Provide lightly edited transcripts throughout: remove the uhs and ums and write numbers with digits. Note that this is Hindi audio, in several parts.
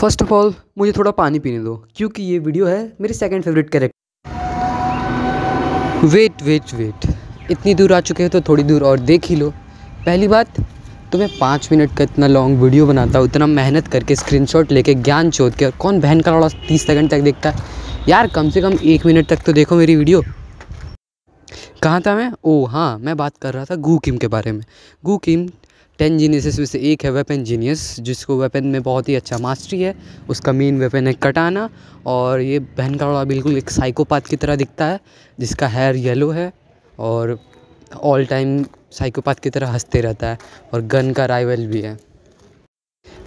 फर्स्ट ऑफ ऑल मुझे थोड़ा पानी पीने दो क्योंकि ये वीडियो है मेरे सेकंड फेवरेट कैरेक्टर। वेट इतनी दूर आ चुके हो तो थोड़ी दूर और देख ही लो। पहली बात, तुम्हें 5 मिनट का इतना लॉन्ग वीडियो बनाता हूँ, इतना मेहनत करके स्क्रीनशॉट लेके ज्ञान चोद के, और कौन बहन का लौड़ा 30 सेकंड तक देखता है यार। कम से कम 1 मिनट तक तो देखो मेरी वीडियो। कहाँ था मैं? ओह हाँ, मैं बात कर रहा था गू किम के बारे में। गू किम 10 जीनियसेस में से एक है, वेपन जीनियस, जिसको वेपन में बहुत ही अच्छा मास्टरी है। उसका मेन वेपन है कटाना, और ये बहन का लौड़ा बिल्कुल एक साइकोपाथ की तरह दिखता है, जिसका हेयर येलो है और ऑल टाइम साइकोपाथ की तरह हंसते रहता है, और गन का राइवल भी है।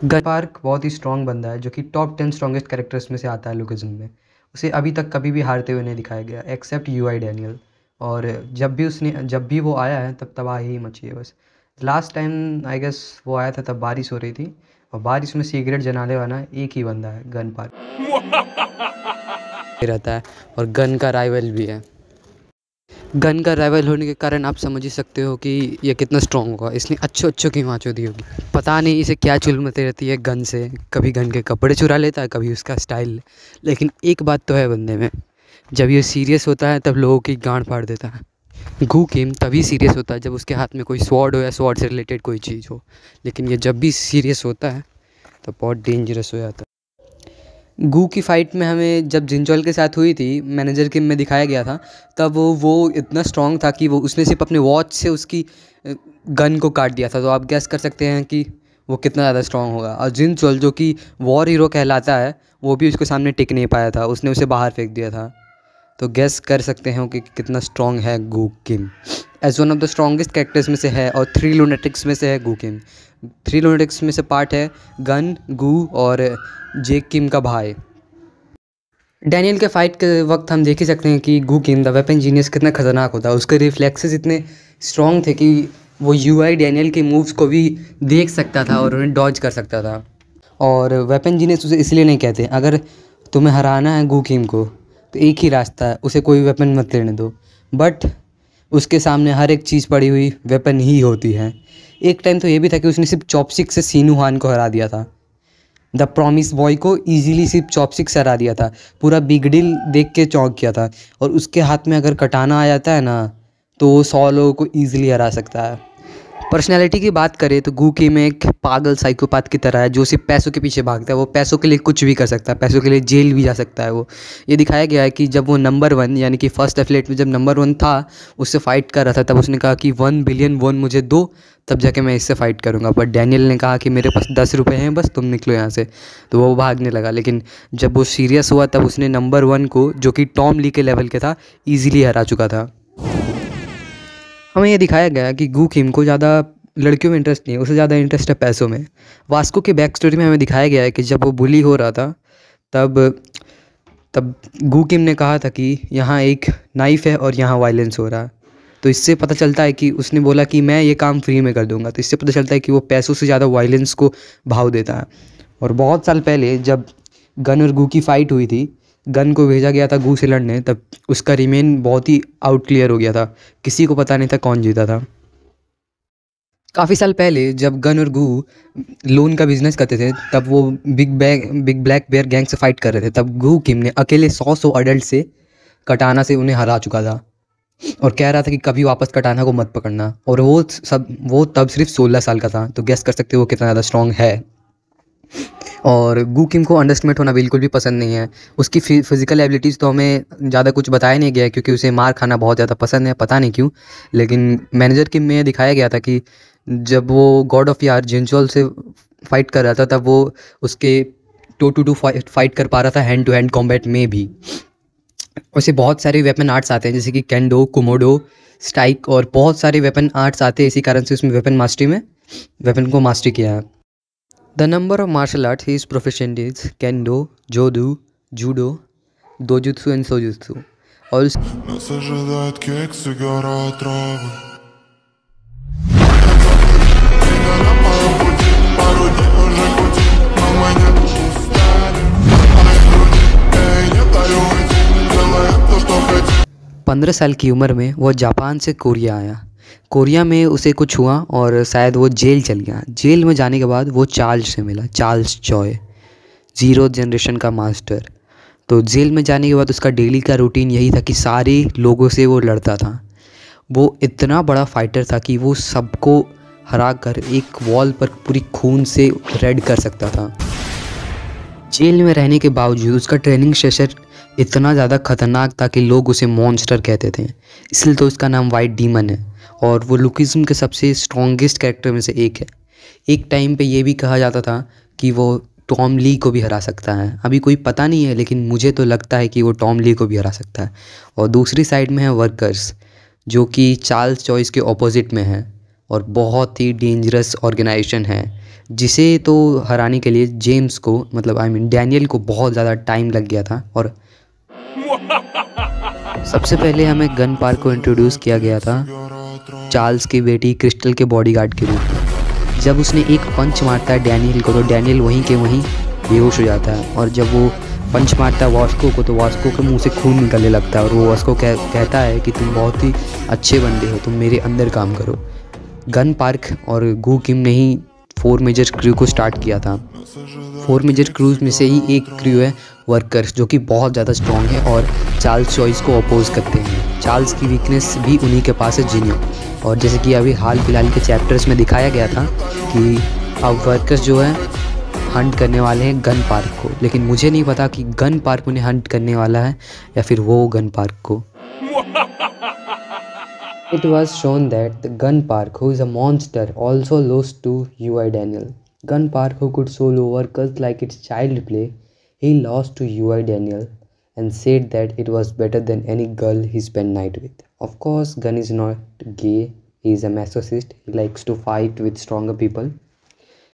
गन पार्क बहुत ही स्ट्रॉन्ग बंदा है, जो कि टॉप 10 स्ट्रॉन्गेस्ट कैरेक्टर्स में से आता है लुकिज्म में। उसे अभी तक कभी भी हारते हुए नहीं दिखाया गया एक्सेप्ट यूआई डैनियल, और जब भी वो आया है तब तबाही ही मची है बस। लास्ट टाइम आई गेस वो आया था तब बारिश हो रही थी, और बारिश में सिगरेट जलाने वाला एक ही बंदा है, गन पार्क रहता है, और गन का राइवल भी है। गन का राइवल होने के कारण आप समझ ही सकते हो कि ये कितना स्ट्रॉन्ग होगा। इसने अच्छों की माचो दी होगी, पता नहीं इसे क्या चुल मचती रहती है गन से। कभी गन के कपड़े चुरा लेता है, कभी उसका स्टाइल। लेकिन एक बात तो है बंदे में, जब ये सीरियस होता है तब लोगों की गांड फाड़ देता है। गू किम तभी सीरियस होता है जब उसके हाथ में कोई स्वॉर्ड हो या स्वॉर्ड से रिलेटेड कोई चीज़ हो, लेकिन ये जब भी सीरियस होता है तो बहुत डेंजरस हो जाता है। गू की फ़ाइट में हमें जब जिनचोल के साथ हुई थी, मैनेजर किम में दिखाया गया था, तब वो इतना स्ट्रॉन्ग था कि उसने सिर्फ अपने वॉच से उसकी गन को काट दिया था। तो आप गैस कर सकते हैं कि वो कितना ज़्यादा स्ट्रॉन्ग होगा। और जिनचोल जो कि वॉर हीरो कहलाता है, वो भी उसके सामने टिक नहीं पाया था, उसने उसे बाहर फेंक दिया था। तो गैस कर सकते हो कि कितना स्ट्रॉन्ग है Goo Kim. As one of the strongest characters में से है, और 3 लूनेटिक्स में से है गू किम। 3 लूनेटिक्स में से पार्ट है गन, गू और जेक किम का भाई। डैनियल के फाइट के वक्त हम देख ही सकते हैं कि गू किम द वेपन जीनियस कितना खतरनाक होता है। उसके रिफ्लेक्सेस इतने स्ट्रॉन्ग थे कि वो यूआई डैनियल के मूव्स को भी देख सकता था और उन्हें डॉज कर सकता था। और वेपन जीनियस उसे इसलिए नहीं कहते। अगर तुम्हें हराना है गू किम को तो एक ही रास्ता है, उसे कोई वेपन मत लेने दो। बट उसके सामने हर एक चीज़ पड़ी हुई वेपन ही होती है। एक टाइम तो ये भी था कि उसने सिर्फ चॉपस्टिक से सीनू हान को हरा दिया था। द प्रॉमिस बॉय को इजीली सिर्फ चॉपस्टिक से हरा दिया था। पूरा बिग डील देख के चौंक किया था। और उसके हाथ में अगर कटाना आ जाता है ना, तो वो 100 लोगों को ईजिली हरा सकता है। पर्सनैलिटी की बात करें तो गू किम एक पागल साइकोपाथ की तरह है, जो सिर्फ पैसों के पीछे भागता है। वो पैसों के लिए कुछ भी कर सकता है, पैसों के लिए जेल भी जा सकता है। वो ये दिखाया गया है कि जब वो नंबर 1 यानी कि फर्स्ट एफिलिएट में जब नंबर 1 था, उससे फ़ाइट कर रहा था, तब उसने कहा कि 1 बिलियन वॉन मुझे दो, तब जाके मैं इससे फ़ाइट करूँगा। बट डैनियल ने कहा कि मेरे पास 10 रुपये हैं, बस तुम निकलो यहाँ से। तो वो भागने लगा। लेकिन जब वो सीरियस हुआ तब उसने नंबर 1 को, जो कि टॉम ली के लेवल के था, ईजिली हरा चुका था। हमें ये दिखाया गया कि गू किम को ज़्यादा लड़कियों में इंटरेस्ट नहीं है, उसे ज़्यादा इंटरेस्ट है पैसों में। वास्को के बैक स्टोरी में हमें दिखाया गया है कि जब वो बुली हो रहा था तब गू किम ने कहा था कि यहाँ एक नाइफ़ है और यहाँ वायलेंस हो रहा है। तो इससे पता चलता है कि उसने बोला कि मैं ये काम फ्री में कर दूंगा। तो इससे पता चलता है कि वो पैसों से ज़्यादा वायलेंस को भाव देता है। और बहुत साल पहले जब गन और गू की फ़ाइट हुई थी, गन को भेजा गया था गू से लड़ने, तब उसका रिमेन बहुत ही आउट क्लियर हो गया था। किसी को पता नहीं था कौन जीता था। काफ़ी साल पहले जब गन और गू लोन का बिजनेस करते थे, तब वो बिग ब्लैक बेयर गैंग से फाइट कर रहे थे। तब गू किम ने अकेले 100 अडल्ट से कटाना से उन्हें हरा चुका था, और कह रहा था कि कभी वापस कटाना को मत पकड़ना। और वो तब सिर्फ 16 साल का था। तो गेस कर सकते हो वो कितना ज़्यादा स्ट्रॉन्ग है। और गू किम को अंडरएस्टिमेट होना बिल्कुल भी पसंद नहीं है। उसकी फिजिकल एबिलिटीज़ तो हमें ज़्यादा कुछ बताया नहीं गया, क्योंकि उसे मार खाना बहुत ज़्यादा पसंद है, पता नहीं क्यों। लेकिन मैनेजर किम में दिखाया गया था कि जब वो गॉड ऑफ यार जिनचोल से फाइट कर रहा था, तब वो उसके टू टू फाइट कर पा रहा था, हैंड टू हैंड कॉम्बैट में भी। उसे बहुत सारे वेपन आर्ट्स आते हैं, जैसे कि केंडो, कुमोडो, स्ट्राइक, और बहुत सारे वेपन आर्ट्स आते हैं। इसी कारण से उसमें वेपन को मास्टरी किया है। The number of martial arts he is proficient is kendo, jodo, judo, dojutsu and sojutsu. और Нас ожидает кекс и гора травы. Тебя на моем пути, пару дней уже пути, но мы не устали. Мои груди, эй, не даю уйти, делаем то, что хотим. 15 साल की उम्र में वो जापान से कोरिया आया। कोरिया में उसे कुछ हुआ और शायद वो जेल चल गया। जेल में जाने के बाद वो चार्ल्स से मिला, चार्ल्स चॉय, ज़ीरो जनरेशन का मास्टर। तो जेल में जाने के बाद उसका डेली का रूटीन यही था कि सारे लोगों से वो लड़ता था। वो इतना बड़ा फाइटर था कि वो सबको हरा कर एक वॉल पर पूरी खून से रेड कर सकता था। जेल में रहने के बावजूद उसका ट्रेनिंग सेशन इतना ज़्यादा खतरनाक था कि लोग उसे मॉन्स्टर कहते थे, इसलिए तो उसका नाम वाइट डीमन है। और वो लुकिज्म के सबसे स्ट्रॉन्गेस्ट कैरेक्टर में से एक है। एक टाइम पे ये भी कहा जाता था कि वो टॉम ली को भी हरा सकता है। अभी कोई पता नहीं है, लेकिन मुझे तो लगता है कि वो टॉम ली को भी हरा सकता है। और दूसरी साइड में है वर्कर्स, जो कि चार्ल्स चॉइस के ऑपोजिट में है और बहुत ही डेंजरस ऑर्गेनाइजेशन है, जिसे तो हराने के लिए जेम्स को, मतलब आई मीन डैनियल को, बहुत ज़्यादा टाइम लग गया था। और सबसे पहले हमें गन पार्क को इंट्रोड्यूस किया गया था चार्ल्स की बेटी क्रिस्टल के बॉडीगार्ड के रूप में। जब उसने एक पंच मारता है डैनियल को, तो डैनियल वहीं के वहीं बेहोश हो जाता है। और जब वो पंच मारता है वास्को को, तो वास्को के मुंह से खून निकलने लगता है। और वो वास्को कहता है कि तुम बहुत ही अच्छे बंदे हो, तुम मेरे अंदर काम करो। गन पार्क और गू किम ने ही 4 मेजर क्रू को स्टार्ट किया था। 4 मेजर क्रूज में से ही एक क्रू है वर्कर्स, जो कि बहुत ज़्यादा स्ट्रॉन्ग है और चार्ल्स चॉइस को अपोज करते हैं। चार्ल्स की वीकनेस भी उन्हीं के पास है, जिनियो। और जैसे कि अभी हाल फिलहाल के चैप्टर्स में दिखाया गया था कि अब वर्कर्स जो है हंट करने वाले हैं गन पार्क को, लेकिन मुझे नहीं पता कि गन पार्क उन्हें हंट करने वाला है या फिर वो गन पार्क को। It was shown that the Gun Park, who is a monster, also lost to UI Daniel. Gun Park, who could solo workers like its child play, he lost to UI Daniel and said that it was better than any girl he spent night with. Of course, Gun is not gay. He is a masochist. He likes to fight with stronger people.